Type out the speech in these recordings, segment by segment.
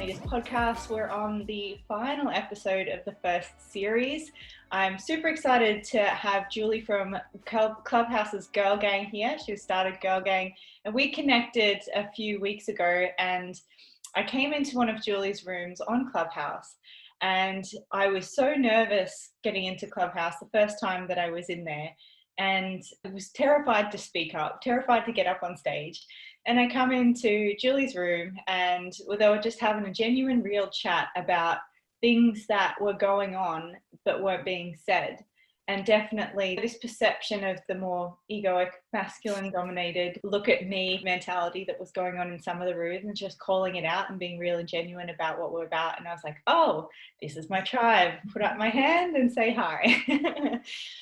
Leaders podcast. We're on the final episode of the first series. I'm super excited to have Julie from Clubhouse's Girl Gang here. She started Girl Gang and we connected a few weeks ago, and I came into one of Julie's rooms on Clubhouse and I was so nervous getting into Clubhouse the first time that I was in there, and I was terrified to speak up, terrified to get up on stage. And I come into Julie's room and they were just having a genuine, real chat about things that were going on but weren't being said. And definitely this perception of the more egoic, masculine dominated look at me mentality that was going on in some of the rooms, and just calling it out and being really genuine about what we're about. And I was like, oh, this is my tribe. Put up my hand and say hi.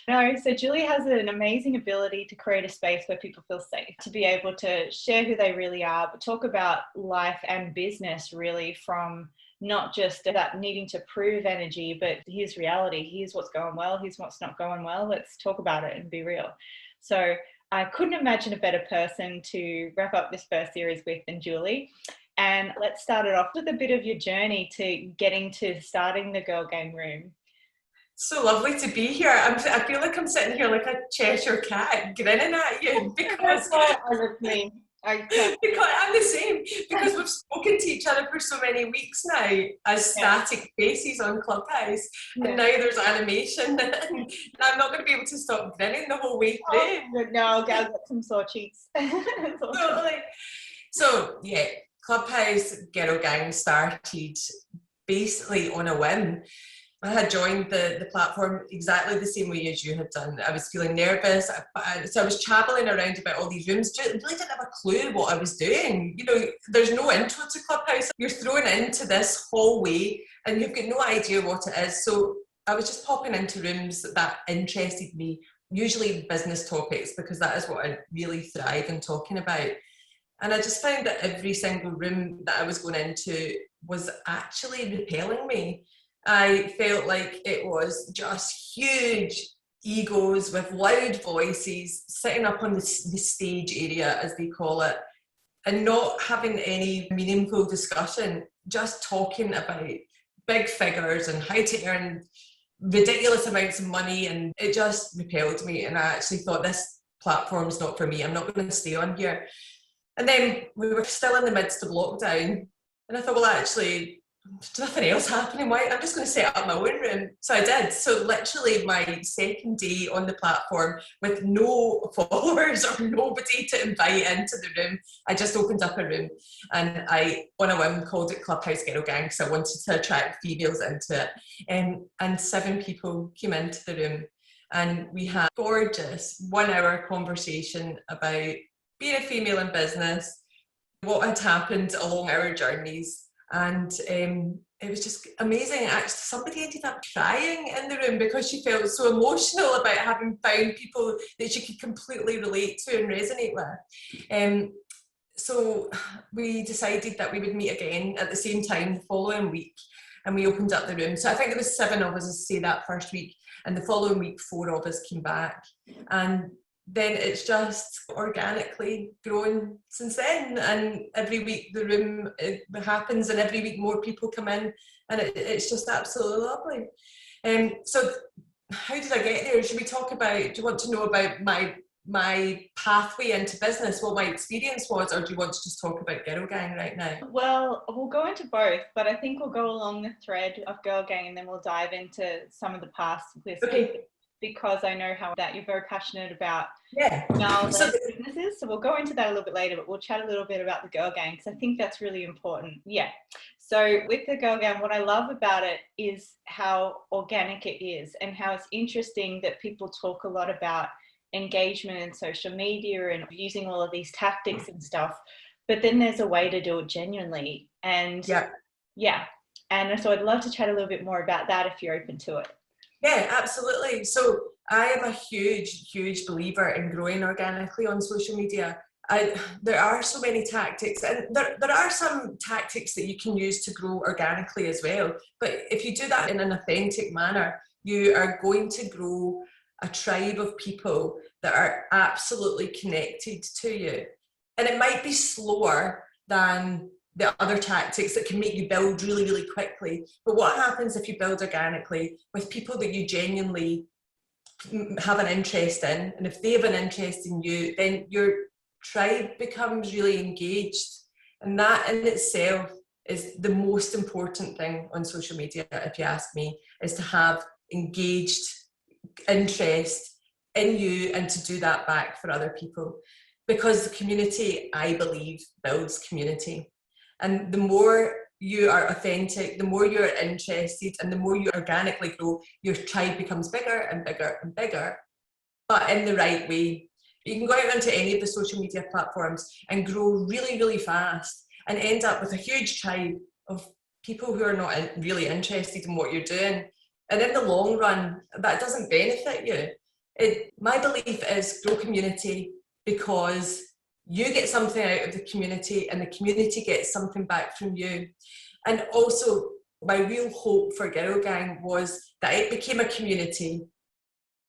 No, so Julie has an amazing ability to create a space where people feel safe, to be able to share who they really are, but talk about life and business really from not just that needing to prove energy, but here's reality. Here's what's going well. Here's what's not going well. Let's talk about it and be real. So I couldn't imagine a better person to wrap up this first series with than Julie. And let's start it off with a bit of your journey to getting to starting the Girl Gang room. So lovely to be here. I feel like I'm sitting here like a Cheshire cat grinning at you because I'm the same, because we've spoken to each other for so many weeks now as static faces on Clubhouse, and now there's animation, and I'm not going to be able to stop grinning the whole way through. No, I'll get some sore cheeks. Totally. So yeah, Clubhouse Girl Gang started basically on a whim. I had joined the platform exactly the same way as you had done. I was feeling nervous, so I was travelling around about all these rooms. I really didn't have a clue what I was doing. You know, there's no intro to Clubhouse. You're thrown into this hallway and you've got no idea what it is. So I was just popping into rooms that interested me, usually business topics, because that is what I really thrive in talking about. And I just found that every single room that I was going into was actually repelling me. I felt like it was just huge egos with loud voices sitting up on the stage area, as they call it, and not having any meaningful discussion, just talking about big figures and how to earn ridiculous amounts of money, and it just repelled me. And I actually thought, this platform's not for me. I'm not going to stay on here. And then we were still in the midst of lockdown, and I thought, well, actually, there's nothing else happening. Why? I'm just going to set up my own room. So I did. So literally my second day on the platform with no followers or nobody to invite into the room, I just opened up a room, and I, on a whim, called it Clubhouse Girl Gang because I wanted to attract females into it. And 7 people came into the room, and we had a gorgeous 1-hour conversation about being a female in business, what had happened along our journeys. And it was just amazing. Actually, somebody ended up crying in the room because she felt so emotional about having found people that she could completely relate to and resonate with. So we decided that we would meet again at the same time the following week, and we opened up the room. So I think there was 7 of us, as say, that first week, and the following week 4 of us came back. And then it's just organically grown since then, and every week the room happens, and every week more people come in, and it's just absolutely lovely. So how did I get there? Should we talk about, do you want to know about my pathway into business, what my experience was, or do you want to just talk about Girl Gang right now? Well, we'll go into both, but I think we'll go along the thread of Girl Gang and then we'll dive into some of the past with because I know how that you're very passionate about businesses. So we'll go into that a little bit later, but we'll chat a little bit about the Girl Gang because I think that's really important. Yeah. So with the Girl Gang, what I love about it is how organic it is, and how it's interesting that people talk a lot about engagement and social media and using all of these tactics and stuff, but then there's a way to do it genuinely. And and so I'd love to chat a little bit more about that if you're open to it. Yeah, absolutely. So I am a huge believer in growing organically on social media. There are so many tactics, and there are some tactics that you can use to grow organically as well. But if you do that in an authentic manner, you are going to grow a tribe of people that are absolutely connected to you. And it might be slower than the other tactics that can make you build really, really quickly. But what happens if you build organically with people that you genuinely have an interest in, and if they have an interest in you, then your tribe becomes really engaged, and that in itself is the most important thing on social media, if you ask me, is to have engaged interest in you and to do that back for other people, because the community, I believe, builds community. And the more you are authentic, the more you're interested, and the more you organically grow, your tribe becomes bigger and bigger and bigger, but in the right way. You can go out onto any of the social media platforms and grow really, really fast and end up with a huge tribe of people who are not really interested in what you're doing. And in the long run, that doesn't benefit you. My belief is grow community, because you get something out of the community and the community gets something back from you. And also, my real hope for Girl Gang was that it became a community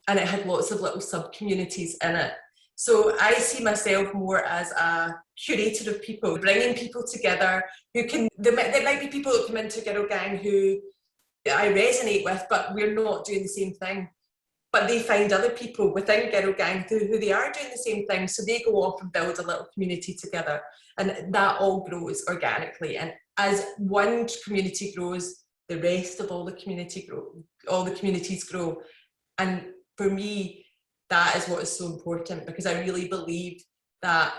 and it had lots of little sub-communities in it. So I see myself more as a curator of people, bringing people together who can, there might be people that come into Girl Gang who I resonate with, but we're not doing the same thing. But they find other people within Girl Gang who they are doing the same thing. So they go off and build a little community together. And that all grows organically. And as one community grows, the rest of all the communities grow. And for me, that is what is so important, because I really believe that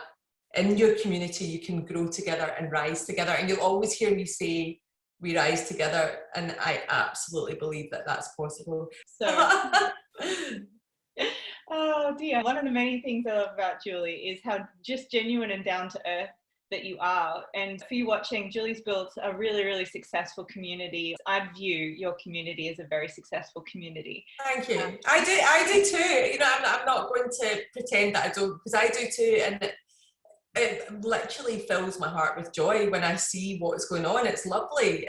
in your community, you can grow together and rise together. And you'll always hear me say, we rise together. And I absolutely believe that that's possible. So, oh dear. One of the many things I love about Julie is how just genuine and down to earth that you are. And for you watching, Julie's built a really, really successful community. I view your community as a very successful community. Thank you. I do too. You know, I'm not going to pretend that I don't, because I do too. And it literally fills my heart with joy when I see what's going on. It's lovely.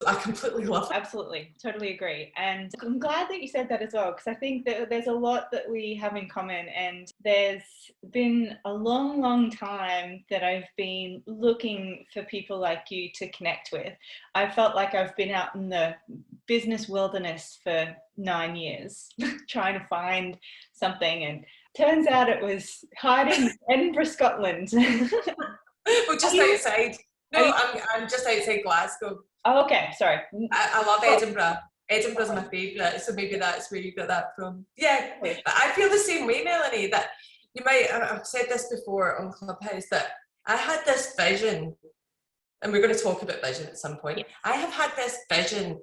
I completely love it. Absolutely, totally agree. And I'm glad that you said that as well, because I think that there's a lot that we have in common. And there's been a long, long time that I've been looking for people like you to connect with. I felt like I've been out in the business wilderness for 9 years trying to find something, and turns out it was hiding in Edinburgh, Scotland. Well, just outside. No, I'm just outside Glasgow. Oh, okay, sorry. I love Edinburgh. Edinburgh's my favourite, so maybe that's where you got that from. Yeah, but I feel the same way, Melanie, that you might, I've said this before on Clubhouse, that I had this vision, and we're going to talk about vision at some point. Yeah. I have had this vision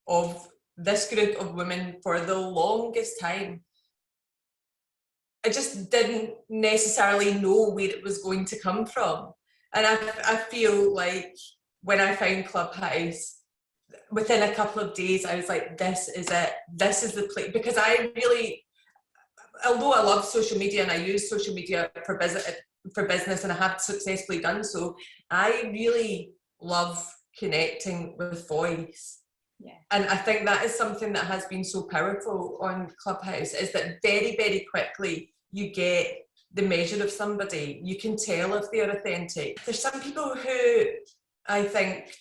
of this group of women for the longest time. I just didn't necessarily know where it was going to come from. And I feel like when I found Clubhouse, within a couple of days, I was like, this is it. This is the place. Because I really, although I love social media and I use social media for business, and I have successfully done so, I really love connecting with voice. Yeah. And I think that is something that has been so powerful on Clubhouse, is that very, very quickly you get the measure of somebody. You can tell if they're authentic. There's some people who I think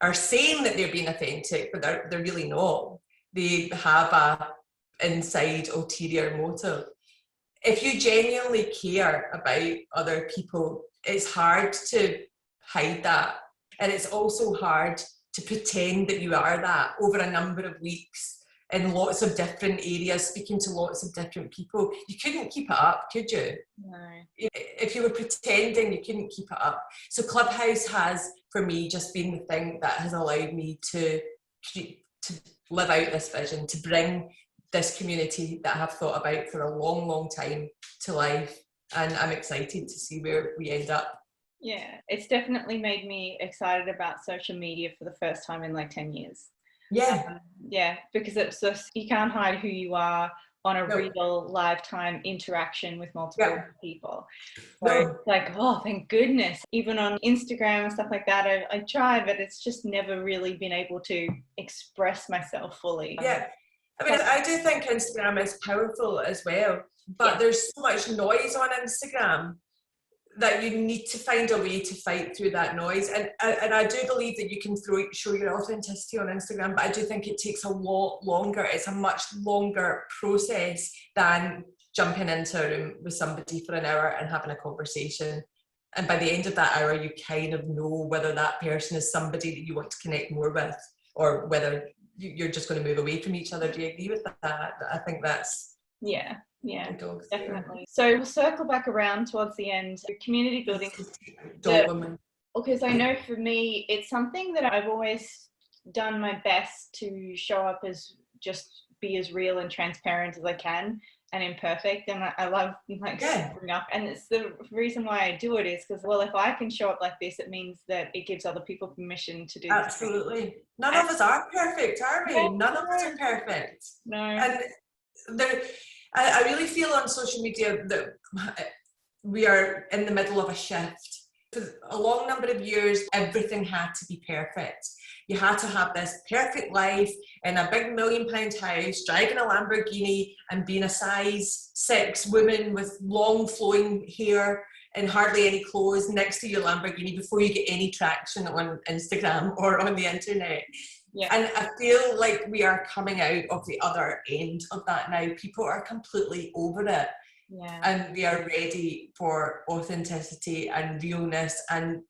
are saying that they're being authentic, but they're really not. They have a inside ulterior motive. If you genuinely care about other people, it's hard to hide that. And it's also hard to pretend that you are that over a number of weeks in lots of different areas, speaking to lots of different people. You couldn't keep it up, could you? No. If you were pretending, you couldn't keep it up. So Clubhouse has, for me, just been the thing that has allowed me to live out this vision, to bring this community that I have thought about for a long, long time to life. And I'm excited to see where we end up. Yeah, it's definitely made me excited about social media for the first time in like 10 years. Yeah. Yeah, because it's just, you can't hide who you are on a real lifetime interaction with multiple people. So it's like, oh, thank goodness. Even on Instagram and stuff like that, I tried, but it's just never really been able to express myself fully. Yeah. I mean, I do think Instagram is powerful as well, but there's so much noise on Instagram that you need to find a way to fight through that noise. And I do believe that you can show your authenticity on Instagram, but I do think it takes a lot longer. It's a much longer process than jumping into a room with somebody for an hour and having a conversation. And by the end of that hour, you kind of know whether that person is somebody that you want to connect more with, or whether you're just going to move away from each other. Do you agree with that? I think that's... Yeah, definitely. So we'll circle back around towards the end. Community building. Because I know for me, it's something that I've always done my best to show up as, just be as real and transparent as I can, and imperfect. And I love screwing up. And it's the reason why I do it is because, well, if I can show up like this, it means that it gives other people permission to do this. Absolutely. None of us are perfect, are we? Yeah, none of us are perfect. No. And I really feel on social media that we are in the middle of a shift. For a long number of years, everything had to be perfect. You had to have this perfect life in a big £1 million house, driving a Lamborghini and being a size 6 woman with long flowing hair and hardly any clothes next to your Lamborghini before you get any traction on Instagram or on the internet. Yeah. And I feel like we are coming out of the other end of that now. People are completely over it. Yeah. And we are ready for authenticity and realness and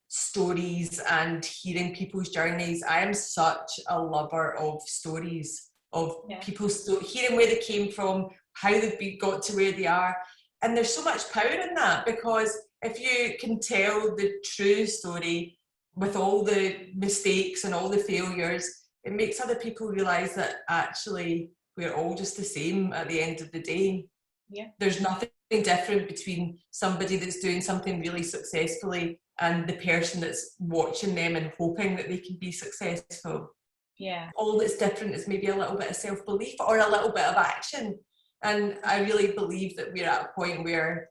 stories and hearing people's journeys. I am such a lover of stories, of people hearing where they came from, how they've got to where they are. And there's so much power in that, because if you can tell the true story with all the mistakes and all the failures, it makes other people realise that actually we're all just the same at the end of the day. Yeah. There's nothing different between somebody that's doing something really successfully and the person that's watching them and hoping that they can be successful. Yeah. All that's different is maybe a little bit of self-belief or a little bit of action. And I really believe that we're at a point where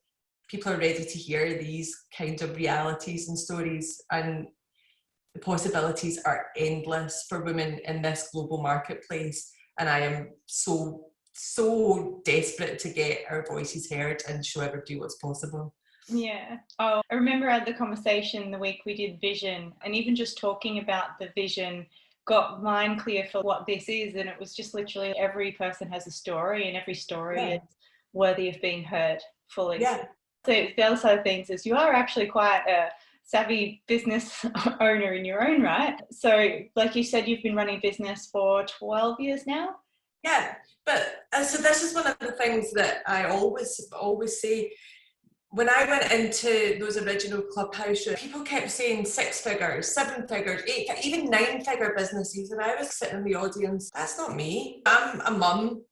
people are ready to hear these kind of realities and stories, and the possibilities are endless for women in this global marketplace. And I am so desperate to get our voices heard and show everybody what's possible. Yeah. Oh, I remember at the conversation the week we did vision, and even just talking about the vision got mine clear for what this is. And it was just literally every person has a story, and every story is worthy of being heard fully. Yeah. So the other side of things is you are actually quite a savvy business owner in your own right. So like you said, you've been running business for 12 years now. Yeah, but so this is one of the things that I always say. When I went into those original Clubhouse shows, people kept saying 6 figures, 7 figures, 8, even 9-figure businesses. And I was sitting in the audience, that's not me. I'm a mum.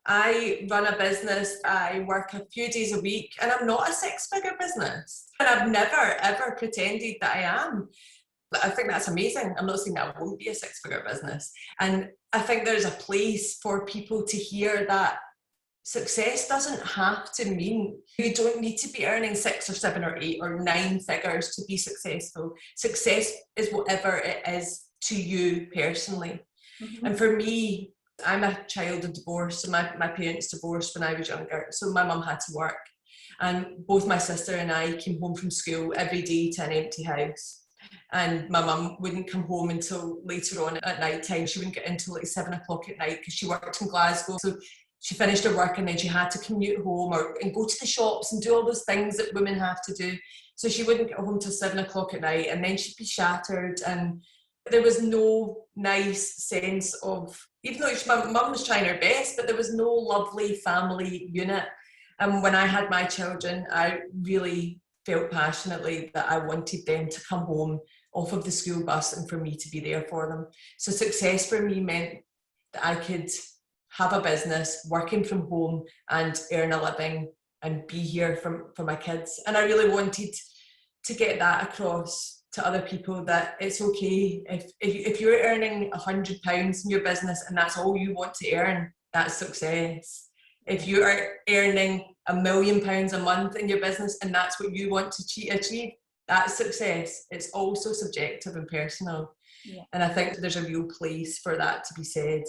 I run a business. I work a few days a week, and I'm not a 6-figure business. And I've never, ever pretended that I am. But I think that's amazing. I'm not saying that I won't be a 6-figure business. And I think there's a place for people to hear that success doesn't have to mean you don't need to be earning 6 or 7 or 8 or 9 figures to be successful. Success is whatever it is to you personally. Mm-hmm. And for me, I'm a child of divorce. So my parents divorced when I was younger. So my mum had to work. And both my sister and I came home from school every day to an empty house. And my mum wouldn't come home until later on at night time. She wouldn't get in until like 7 o'clock at night because she worked in Glasgow. So she finished her work and then she had to commute home and go to the shops and do all those things that women have to do. So she wouldn't get home till 7 o'clock at night, and then she'd be shattered. And there was no nice sense of, even though my mum was trying her best, but there was no lovely family unit. And when I had my children, I really felt passionately that I wanted them to come home off of the school bus and for me to be there for them. So success for me meant that I could have a business, working from home and earn a living and be here for my kids. And I really wanted to get that across to other people, that it's okay if you're earning £100 in your business and that's all you want to earn, that's success. If you are earning £1 million a month in your business and that's what you want to achieve, that's success. It's also subjective and personal. Yeah. And I think there's a real place for that to be said.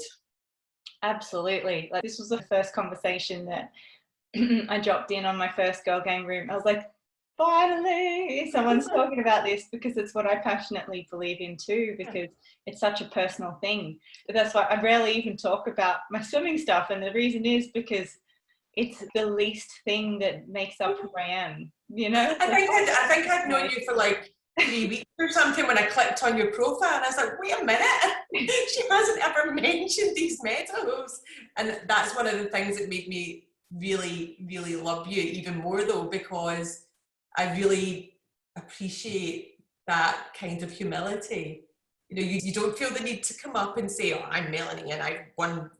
Absolutely. Like, this was the first conversation that I dropped in on my first Girl Gang room. I was like, finally someone's talking about this, because it's what I passionately believe in too, because it's such a personal thing. But that's why I rarely even talk about my swimming stuff. And the reason is because it's the least thing that makes up who I am, you know? I think I'd known you for like 3 weeks or something when I clicked on your profile, and I was like, wait a minute, she hasn't ever mentioned these medals. And that's one of the things that made me really, really love you even more though, because I really appreciate that kind of humility. You know, you don't feel the need to come up and say, oh, I'm Melanie and I've won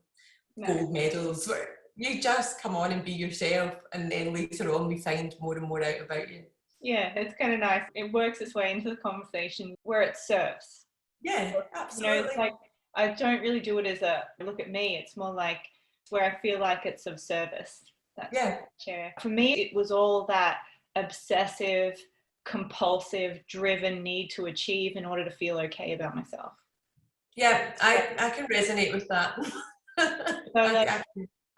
gold medals. You just come on and be yourself, and then later on we find more and more out about you. Yeah, it's kind of nice. It works its way into the conversation where it serves. Yeah, absolutely. You know, it's like, I don't really do it as a look at me. It's more like where I feel like it's of service. That's chair. For me, it was all that obsessive, compulsive, driven need to achieve in order to feel okay about myself. Yeah, I can resonate with that. So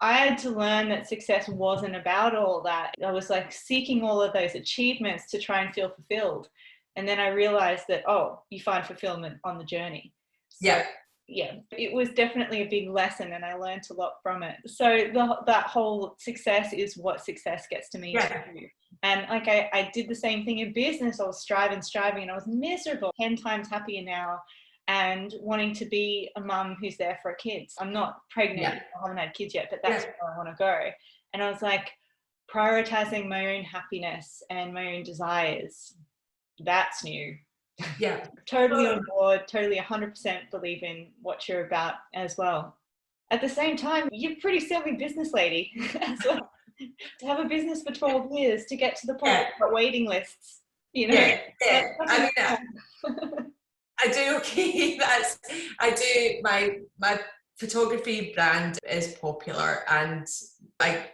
I had to learn that success wasn't about all that. I was like seeking all of those achievements to try and feel fulfilled. And then I realized that, oh, you find fulfillment on the journey. So, yeah, it was definitely a big lesson, and I learned a lot from it. So that whole success is what success gets to me too. And like I did the same thing in business. I was striving, and I was miserable, 10 times happier now, and wanting to be a mum who's there for her kids. I'm not pregnant, I haven't had kids yet, but that's where I want to go. And I was like, prioritizing my own happiness and my own desires, that's new. Yeah. Totally on board, totally 100% believe in what you're about as well. At the same time, you're a pretty savvy business lady as well. To have a business for 12 years, to get to the point of waiting lists, you know? I mean, I do okay. My photography brand is popular, and I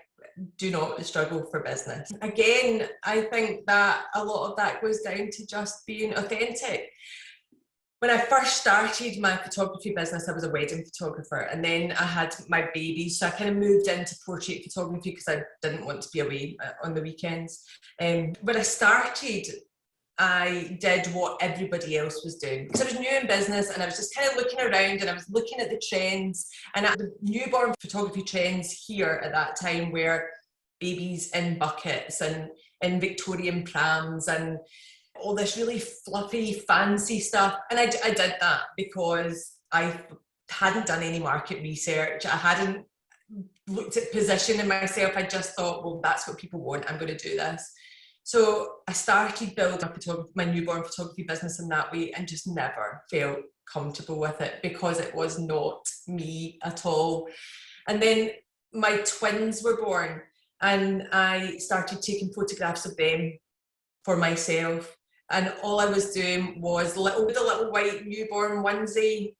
do not struggle for business. Again, I think that a lot of that goes down to just being authentic. When I first started my photography business, I was a wedding photographer, and then I had my baby, so I kind of moved into portrait photography because I didn't want to be away on the weekends. When I started, I did what everybody else was doing, because I was new in business and I was just kind of looking around and I was looking at the trends, and at the newborn photography trends here at that time were babies in buckets and in Victorian prams and all this really fluffy, fancy stuff. And I did that because I hadn't done any market research. I hadn't looked at positioning myself. I just thought, well, that's what people want. I'm going to do this. So I started building my newborn photography business in that way, and just never felt comfortable with it because it was not me at all. And then my twins were born, and I started taking photographs of them for myself. And all I was doing was the little white newborn onesie.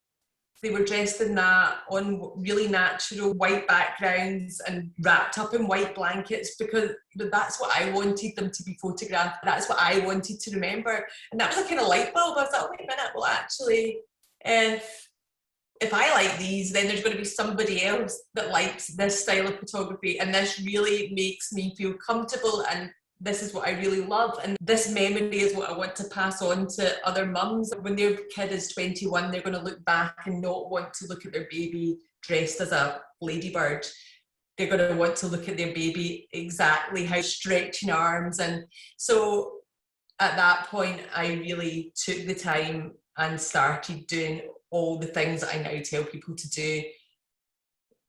They were dressed in that on really natural white backgrounds and wrapped up in white blankets, because that's what I wanted them to be photographed. That's what I wanted to remember. And that was a kind of light bulb. I was like, wait a minute, well, actually, if I like these, then there's going to be somebody else that likes this style of photography. And this really makes me feel comfortable, and this is what I really love. And this memory is what I want to pass on to other mums. When their kid is 21, they're going to look back and not want to look at their baby dressed as a ladybird. They're going to want to look at their baby exactly how stretching arms. And so at that point, I really took the time and started doing all the things that I now tell people to do,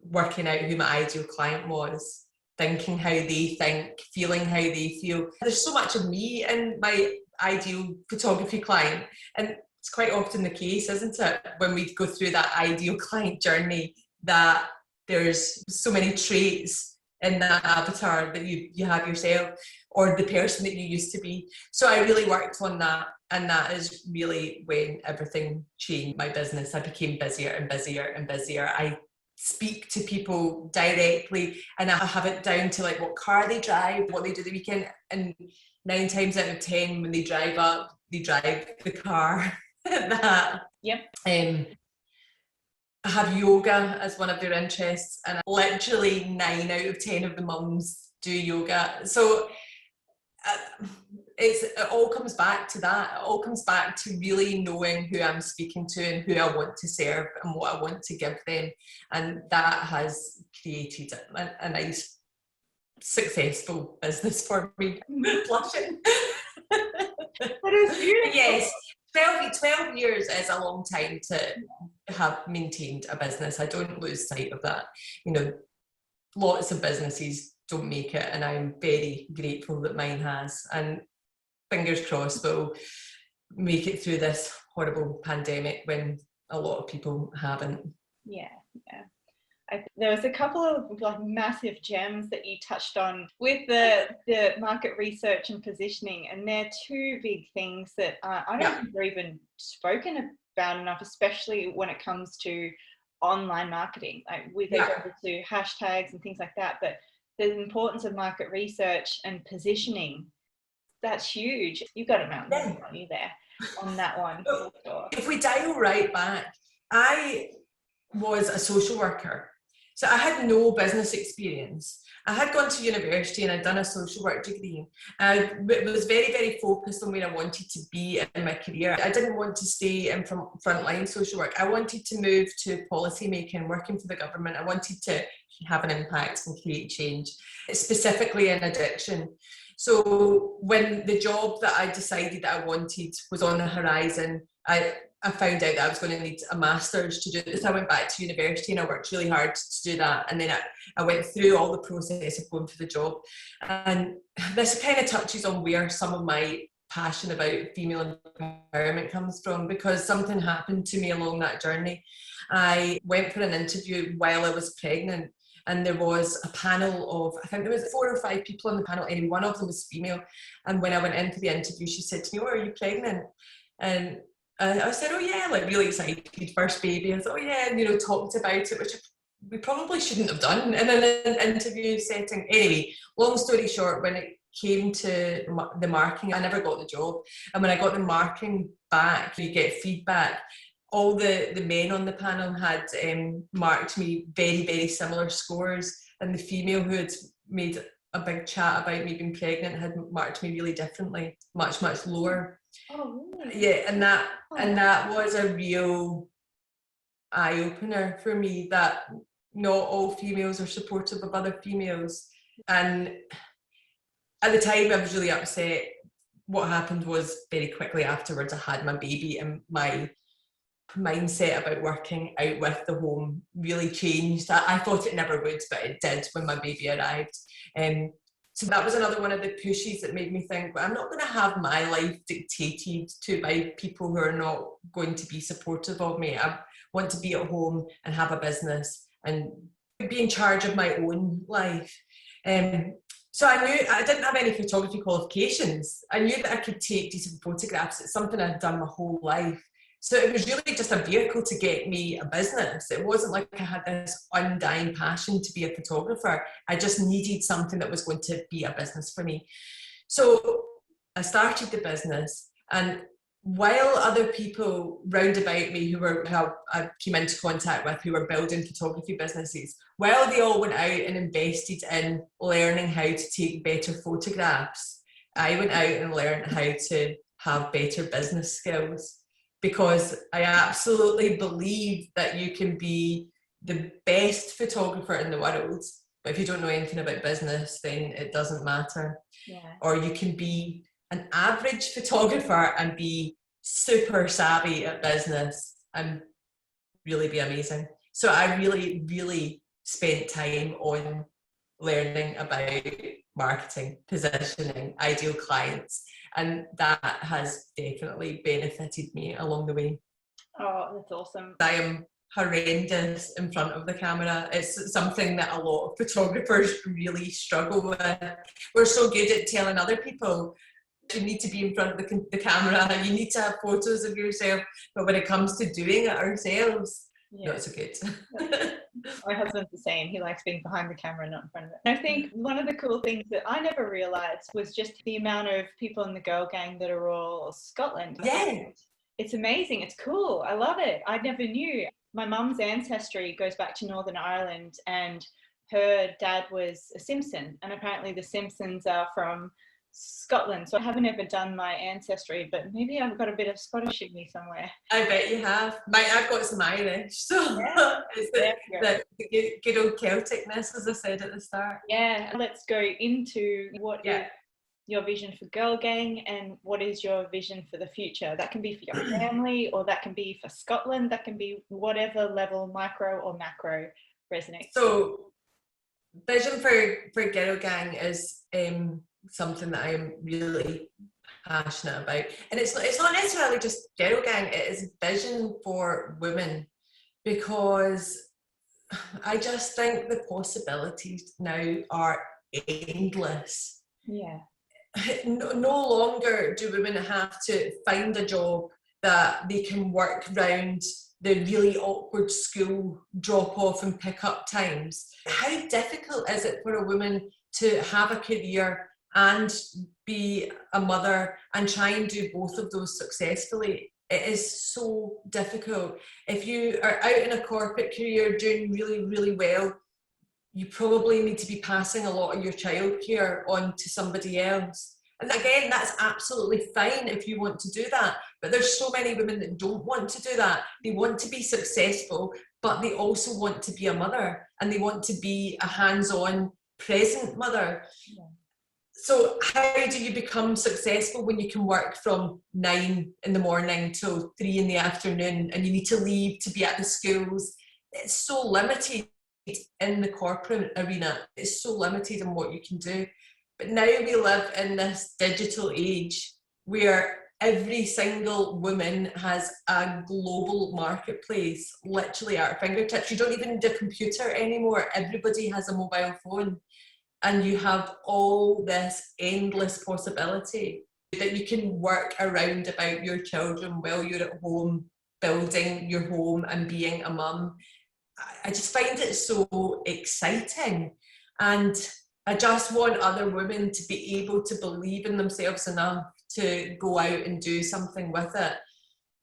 working out who my ideal client was, thinking how they think, feeling how they feel. There's so much of me in my ideal photography client, and it's quite often the case, isn't it, when we go through that ideal client journey, that there's so many traits in that avatar that you have yourself, or the person that you used to be. So I really worked on that, and that is really when everything changed. My business, I became busier and busier and busier. I speak to people directly, and I have it down to like what car they drive, what they do the weekend, and 9 times out of 10 when they drive up, they drive the car that. I have yoga as one of their interests, and literally 9 out of 10 of the mums do yoga. So it all comes back to that. It all comes back to really knowing who I'm speaking to and who I want to serve and what I want to give them. And that has created a nice, successful business for me. Blushing. That is beautiful. Yes, 12 years is a long time to have maintained a business. I don't lose sight of that. You know, lots of businesses don't make it, and I'm very grateful that mine has. And fingers crossed we'll make it through this horrible pandemic when a lot of people haven't. Yeah. There was a couple of like massive gems that you touched on with the market research and positioning, and they're two big things that I don't think are even spoken about enough, especially when it comes to online marketing. Like we go to hashtags and things like that, but the importance of market research and positioning, that's huge. You've got a mountain on you there on that one. For sure. If we dial right back, I was a social worker. So I had no business experience. I had gone to university and I'd done a social work degree. I was very, very focused on where I wanted to be in my career. I didn't want to stay in frontline social work. I wanted to move to policy making, working for the government. I wanted to have an impact and create change, specifically in addiction. So when the job that I decided that I wanted was on the horizon, I found out that I was going to need a master's to do this. I went back to university and I worked really hard to do that. And then I went through all the process of going for the job. And this kind of touches on where some of my passion about female empowerment comes from, because something happened to me along that journey. I went for an interview while I was pregnant, and there was a panel of, I think there was 4 or 5 people on the panel, and one of them was female. And when I went in for the interview, she said to me, "Oh, are you pregnant?" And I said, "Oh yeah," like really excited, first baby. I thought, "Oh yeah," and talked about it, which we probably shouldn't have done in an interview setting. Anyway, long story short, when it came to the marking, I never got the job. And when I got the marking back, you get feedback. All the men on the panel had marked me very, very similar scores, and the female who had made a big chat about me being pregnant had marked me really differently, much, much lower. Oh, really? Yeah, and that was a real eye-opener for me, that not all females are supportive of other females. And at the time I was really upset. What happened was, very quickly afterwards, I had my baby, and my mindset about working out with the home really changed. I thought it never would, but it did when my baby arrived. So that was another one of the pushes that made me think, well, I'm not going to have my life dictated to by people who are not going to be supportive of me. I want to be at home and have a business and be in charge of my own life. So I knew I didn't have any photography qualifications. I knew that I could take decent photographs. It's something I'd done my whole life. So it was really just a vehicle to get me a business. It wasn't like I had this undying passion to be a photographer. I just needed something that was going to be a business for me. So I started the business, and while other people round about me who I came into contact with, who were building photography businesses, while they all went out and invested in learning how to take better photographs, I went out and learned how to have better business skills. Because I absolutely believe that you can be the best photographer in the world, but if you don't know anything about business, then it doesn't matter. Yeah. Or you can be an average photographer and be super savvy at business and really be amazing. So I really, really spent time on learning about marketing, positioning, ideal clients, and that has definitely benefited me along the way. Oh, that's awesome. I am horrendous in front of the camera. It's something that a lot of photographers really struggle with. We're so good at telling other people you need to be in front of the camera, you need to have photos of yourself, but when it comes to doing it ourselves, not so good. My husband's the same. He likes being behind the camera, not in front of it. And I think one of the cool things that I never realised was just the amount of people in the girl gang that are all Scotland. Yeah. It's amazing. It's cool. I love it. I never knew. My mum's ancestry goes back to Northern Ireland, and her dad was a Simpson. And apparently the Simpsons are from Scotland. So I haven't ever done my ancestry, but maybe I've got a bit of Scottish in me somewhere. I bet you have. I've got some Irish, so Yeah. it's Yeah. the good old Celticness, as I said at the start. Yeah, let's go into what Yeah. is your vision for Girl Gang and what is your vision for the future. That can be for your family, or that can be for Scotland, that can be whatever level, micro or macro, resonates. So vision for Girl Gang is something that I'm really passionate about, and it's not necessarily just Girl Gang, it is vision for women, because I just think the possibilities now are endless. Yeah. No longer do women have to find a job that they can work around the really awkward school drop off and pick up times. How difficult is it for a woman to have a career and be a mother and try and do both of those successfully? It is so difficult. If you are out in a corporate career doing really, really well, you probably need to be passing a lot of your childcare on to somebody else. And again, that's absolutely fine if you want to do that. But there's so many women that don't want to do that. They want to be successful, but they also want to be a mother, and they want to be a hands-on, present mother. Yeah. So how do you become successful when you can work from 9 in the morning till 3 in the afternoon, and you need to leave to be at the schools? It's so limited in the corporate arena. It's so limited in what you can do. But now we live in this digital age where every single woman has a global marketplace literally at her fingertips. You don't even need a computer anymore. Everybody has a mobile phone, and you have all this endless possibility that you can work around about your children while you're at home building your home and being a mum. I just find it so exciting, and I just want other women to be able to believe in themselves enough to go out and do something with it,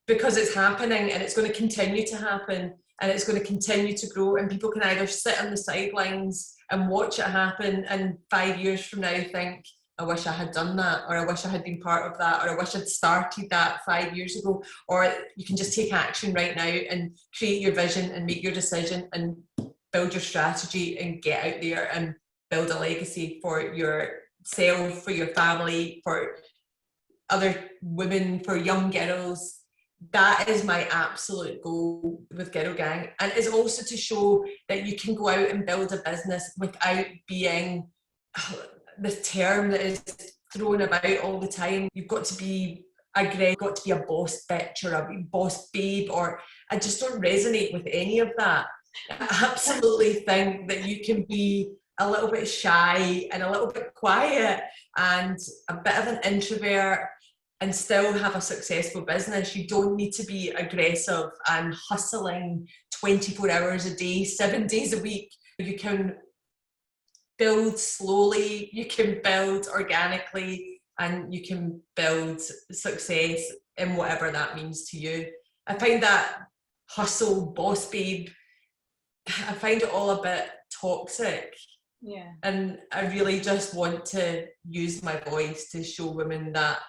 because it's happening and it's going to continue to happen, and it's going to continue to grow, and people can either sit on the sidelines and watch it happen and 5 years from now think, I wish I had done that, or I wish I had been part of that, or I wish I'd started that 5 years ago. Or you can just take action right now and create your vision and make your decision and build your strategy and get out there and build a legacy for yourself, for your family, for other women, for young girls. That is my absolute goal with Girl Gang. And it's also to show that you can go out and build a business without being this term that is thrown about all the time. You've got to be aggressive, you've got to be a boss bitch or a boss babe, or I just don't resonate with any of that. I absolutely think that you can be a little bit shy and a little bit quiet and a bit of an introvert and still have a successful business. You don't need to be aggressive and hustling 24 hours a day, 7 days a week. You can build slowly, you can build organically, and you can build success in whatever that means to you. I find that hustle, boss babe, I find it all a bit toxic. Yeah. And I really just want to use my voice to show women that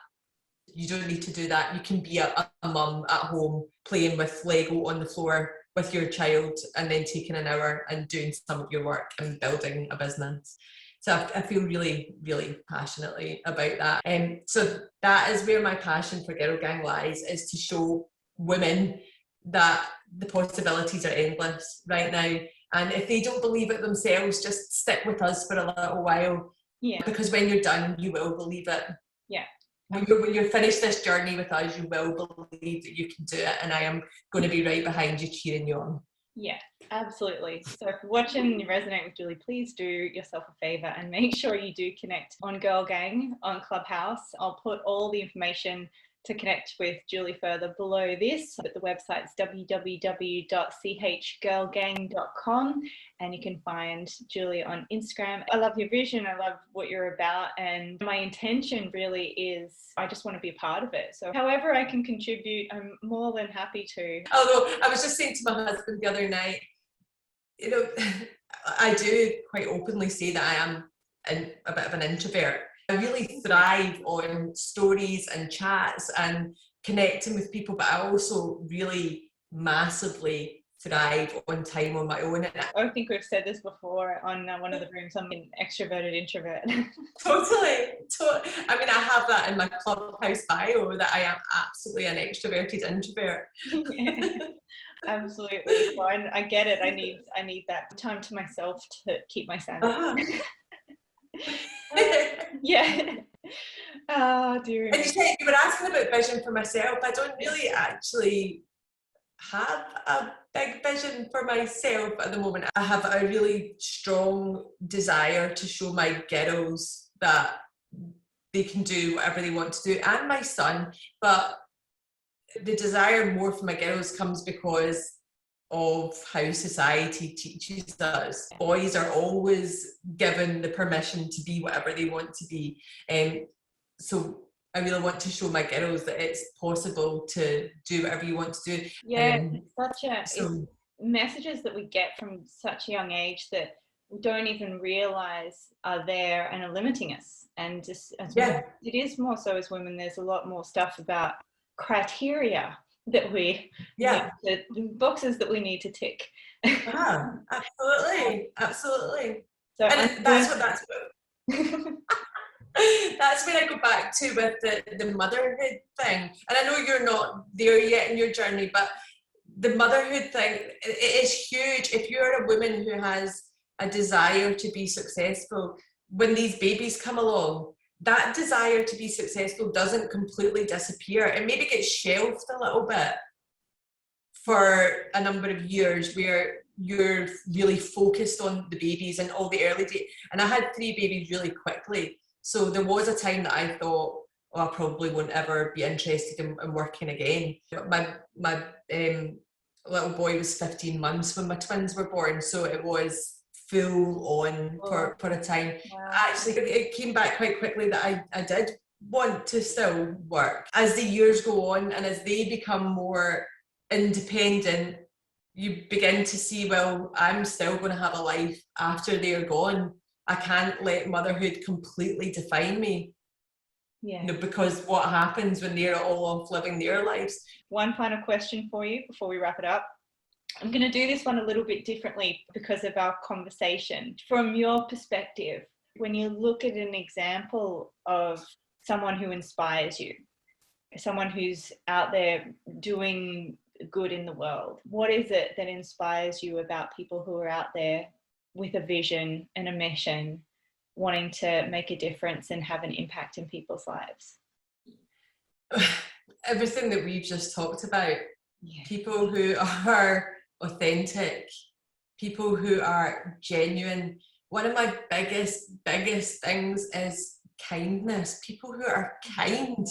you don't need to do that. You can be a mum at home playing with Lego on the floor with your child, and then taking an hour and doing some of your work and building a business. So I feel really, really passionately about that. So that is where my passion for Girl Gang lies, is to show women that the possibilities are endless right now. And if they don't believe it themselves, just stick with us for a little while. Yeah. Because when you're done, you will believe it. Yeah. When you're finished this journey with us, you will believe that you can do it, and I am going to be right behind you, cheering you on. Yeah, absolutely. So if you're watching and you resonate with Julie, please do yourself a favor and make sure you do connect on Girl Gang on Clubhouse. I'll put all the information to connect with Julie further below this, but the website's www.chgirlgang.com, and you can find Julie on Instagram. I love your vision, I love what you're about, and my intention really is I just want to be a part of it. So however I can contribute, I'm more than happy to. Although I was just saying to my husband the other night, I do quite openly say that I am a bit of an introvert. I really thrive on stories and chats and connecting with people, but I also really massively thrive on time on my own. I think we've said this before on one of the rooms. I'm an extroverted introvert. Totally. I mean, I have that in my Clubhouse bio that I am absolutely an extroverted introvert. Absolutely. So I get it. I need that time to myself to keep my sanity. Yeah. Oh dear. And you were asking about vision for myself. I don't really actually have a big vision for myself at the moment. I have a really strong desire to show my girls that they can do whatever they want to do, and my son, but the desire more for my girls comes because of how society teaches us. Boys are always given the permission to be whatever they want to be. So I really want to show my girls that it's possible to do whatever you want to do. Yeah, it's messages that we get from such a young age that we don't even realize are there and are limiting us. And just it is more so as women, there's a lot more stuff about criteria that we the boxes that we need to tick. Absolutely. So and that's what that's where I go back to with the motherhood thing. And I know you're not there yet in your journey, but the motherhood thing, it is huge. If you're a woman who has a desire to be successful, when these babies come along, that desire to be successful doesn't completely disappear. It maybe gets shelved a little bit for a number of years where you're really focused on the babies and all the early days. And I had 3 babies really quickly. So there was a time that I thought, oh, I probably won't ever be interested in working again. My little boy was 15 months when my twins were born. So it was full on for a time. Wow. Actually, it came back quite quickly that I did want to still work. As the years go on and as they become more independent, you begin to see, well, I'm still going to have a life after they're gone. I can't let motherhood completely define me. Yeah. You know, because what happens when they're all off living their lives. One final question for you before we wrap it up. I'm going to do this one a little bit differently because of our conversation. From your perspective, when you look at an example of someone who inspires you, someone who's out there doing good in the world, what is it that inspires you about people who are out there with a vision and a mission, wanting to make a difference and have an impact in people's lives? Everything that we've just talked about. Yeah. People who are authentic, people who are genuine. One of my biggest things is kindness. People who are kind.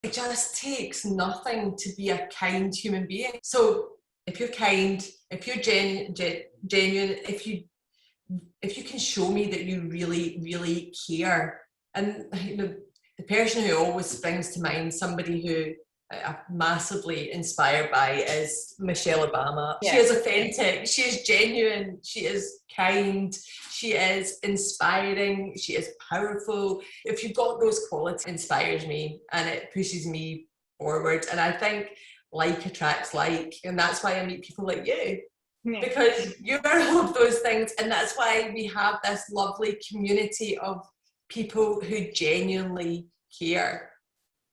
It just takes nothing to be a kind human being. So if you're kind, if you're genuine, if you can show me that you really care, and you know, the person who always springs to mind, somebody who I'm massively inspired by, is Michelle Obama. Yeah. She is authentic, she is genuine, she is kind, she is inspiring, she is powerful. If you've got those qualities, it inspires me and it pushes me forward. And I think like attracts like, and that's why I meet people like you. Yeah. Because you're all of those things, and that's why we have this lovely community of people who genuinely care,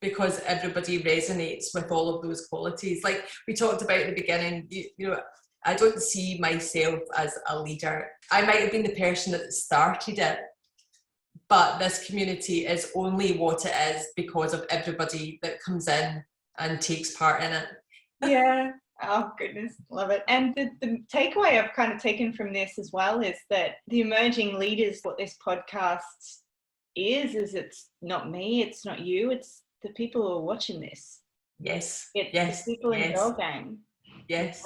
because everybody resonates with all of those qualities. Like we talked about at the beginning, you know, I don't see myself as a leader. I might have been the person that started it, but this community is only what it is because of everybody that comes in and takes part in it. Yeah. Oh goodness, love it. And the takeaway I've kind of taken from this as well is that the emerging leaders, what this podcast is it's not me, it's not you, it's the people who are watching this. Yes. It's the people in Girl Gang. Yes.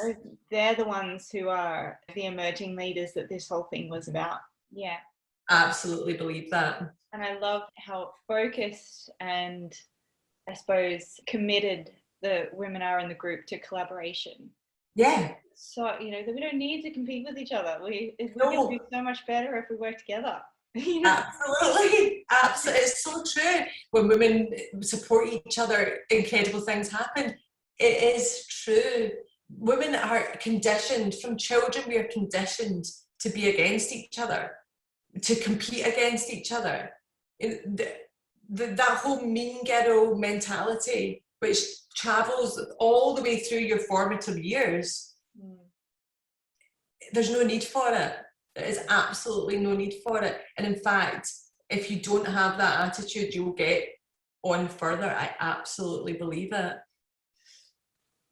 They're the ones who are the emerging leaders that this whole thing was about. Yeah. Absolutely believe that. And I love how focused and I suppose committed the women are in the group to collaboration. Yeah. So, you know, that we don't need to compete with each other. We're going to be so much better if we work together. Absolutely, absolutely. It's so true. When women support each other, incredible things happen. It is true. Women are conditioned, from children, we are conditioned to be against each other, to compete against each other. That whole mean girl mentality, which travels all the way through your formative years, there's no need for it. There is absolutely no need for it. And in fact, if you don't have that attitude, you'll get on further. I absolutely believe it.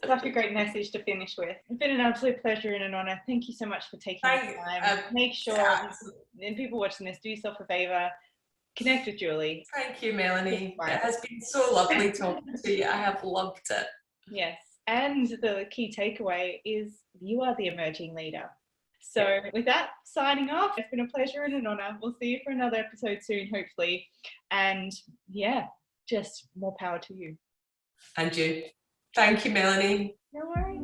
Such a great message to finish with. It's been an absolute pleasure and an honour. Thank you so much for taking the time. Make sure, and people watching this, do yourself a favour, connect with Julie. Thank you, Melanie. It has been so lovely talking to you. I have loved it. Yes, and the key takeaway is you are the emerging leader. So with that, signing off. It's been a pleasure and an honour. We'll see you for another episode soon, hopefully. And yeah, just more power to you. And you. Thank you, Melanie. No worries.